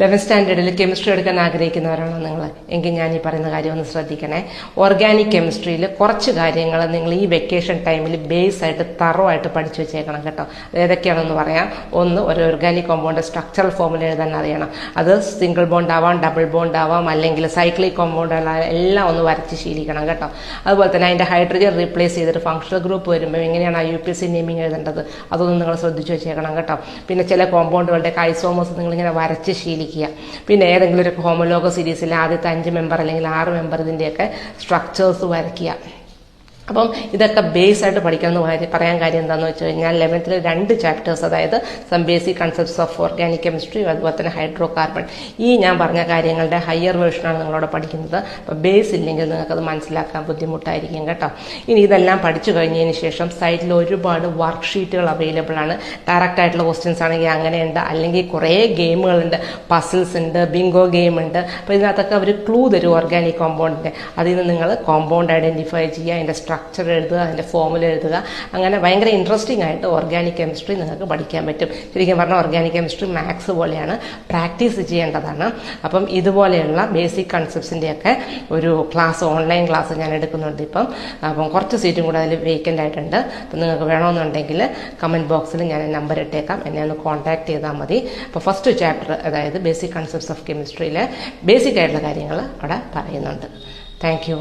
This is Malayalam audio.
11th സ്റ്റാൻഡേർഡിൽ കെമിസ്ട്രി എടുക്കാൻ ആഗ്രഹിക്കുന്നവരാണോ നിങ്ങൾ? എങ്കിൽ ഞാൻ ഈ പറയുന്ന കാര്യം ഒന്ന് ശ്രദ്ധിക്കണേ. ഓർഗാനിക് കെമിസ്ട്രിയിൽ കുറച്ച് കാര്യങ്ങൾ നിങ്ങൾ ഈ വെക്കേഷൻ ടൈമിൽ ബേസ് ആയിട്ട് തറവായിട്ട് പഠിച്ചു വെച്ചേക്കണം കേട്ടോ. ഏതൊക്കെയാണെന്ന് പറയാം. ഒന്ന്, ഒരു ഓർഗാനിക് കോമ്പൗണ്ട് സ്ട്രക്ചറൽ ഫോമുല എഴുതാൻ അറിയണം. അത് സിംഗിൾ ബോണ്ട് ആവാം, ഡബിൾ ബോണ്ട് ആവാം, അല്ലെങ്കിൽ സൈക്ലിക് കോമ്പൗണ്ട് എല്ലാം ഒന്ന് വരച്ച് ശീലിക്കണം കേട്ടോ. അതുപോലെ തന്നെ അതിൻ്റെ ഹൈഡ്രജൻ റീപ്ലേസ് ചെയ്തിട്ട് ഫങ്ഷണൽ ഗ്രൂപ്പ് വരുമ്പോൾ എങ്ങനെയാണ് ആ UPSC നെയിമിങ് എഴുതേണ്ടത് അതൊന്നും നിങ്ങൾ ശ്രദ്ധിച്ചു വെച്ചേക്കണം കേട്ടോ. പിന്നെ ചില കോമ്പൗണ്ടുകളുടെ ഐസോമേഴ്സ് നിങ്ങളിങ്ങനെ വരച്ച് ശീലിക്കുക. പിന്നെ ഏതെങ്കിലും ഒരു ഹോമോലോഗ സീരീസിലെ ആദ്യത്തെ 5 മെമ്പർ അല്ലെങ്കിൽ 6 മെമ്പർ ഇതിൻ്റെയൊക്കെ സ്ട്രക്ചേഴ്സ് വരയ്ക്കുക. അപ്പം ഇതൊക്കെ ബേസ് ആയിട്ട് പഠിക്കണമെന്ന് പറയാൻ കാര്യം എന്താണെന്ന് വെച്ച് കഴിഞ്ഞാൽ 11th 2 ചാപ്റ്റേഴ്സ്, അതായത് some basic concepts of organic chemistry, അതുപോലെ തന്നെ ഹൈഡ്രോ കാർബൺ, ഈ ഞാൻ പറഞ്ഞ കാര്യങ്ങളുടെ ഹയർ വേർഷനാണ് നിങ്ങളോട് പഠിക്കുന്നത്. അപ്പോൾ ബേസ് ഇല്ലെങ്കിൽ നിങ്ങൾക്കത് മനസ്സിലാക്കാൻ ബുദ്ധിമുട്ടായിരിക്കും കേട്ടോ. ഇനി ഇതെല്ലാം പഠിച്ചു കഴിഞ്ഞതിന് ശേഷം സൈറ്റിൽ ഒരുപാട് വർക്ക് ഷീറ്റുകൾ അവൈലബിൾ ആണ്. ഡയറക്റ്റ് ആയിട്ടുള്ള ക്വസ്റ്റ്യൻസ് ആണെങ്കിൽ അങ്ങനെയുണ്ട്, അല്ലെങ്കിൽ കുറേ ഗെയിമുകളുണ്ട്, പസിൽസ് ഉണ്ട്, ബിങ്കോ ഗെയിം ഉണ്ട്. അപ്പോൾ ഇതിനകത്തൊക്കെ അവർ ക്ലൂ തരും ഓർഗാനിക് കോമ്പൗണ്ടിൻ്റെ. അതിൽ നിന്ന് നിങ്ങൾ കോമ്പൗണ്ട് ഐഡൻറ്റിഫൈ ചെയ്യുക, അതിൻ്റെ സ്ട്രക്ചർ എഴുതുക, അതിൻ്റെ ഫോമുല എഴുതുക. അങ്ങനെ ഭയങ്കര ഇൻട്രസ്റ്റിംഗ് ആയിട്ട് ഓർഗാനിക് കെമിസ്ട്രി നിങ്ങൾക്ക് പഠിക്കാൻ പറ്റും. ശരിക്കും പറഞ്ഞാൽ ഓർഗാനിക് കെമിസ്ട്രി മാത്സ് പോലെയാണ്, പ്രാക്ടീസ് ചെയ്യേണ്ടതാണ്. അപ്പം ഇതുപോലെയുള്ള ബേസിക് കൺസെപ്റ്റ്സിൻ്റെയൊക്കെ ഒരു ക്ലാസ്, ഓൺലൈൻ ക്ലാസ് ഞാൻ എടുക്കുന്നുണ്ട് ഇപ്പം. അപ്പം കുറച്ച് സീറ്റും കൂടെ അതിൽ വേക്കൻ്റ് ആയിട്ടുണ്ട്. അപ്പം നിങ്ങൾക്ക് വേണമെന്നുണ്ടെങ്കിൽ കമൻറ്റ് ബോക്സിൽ ഞാൻ നമ്പർ ഇട്ടേക്കാം, എന്നെ ഒന്ന് കോൺടാക്ട് ചെയ്താൽ മതി. അപ്പോൾ ഫസ്റ്റ് ചാപ്റ്റർ, അതായത് ബേസിക് കൺസെപ്റ്റ്സ് ഓഫ് കെമിസ്ട്രിയിലെ ബേസിക് ആയിട്ടുള്ള കാര്യങ്ങൾ അവിടെ പറയുന്നുണ്ട്. Thank you.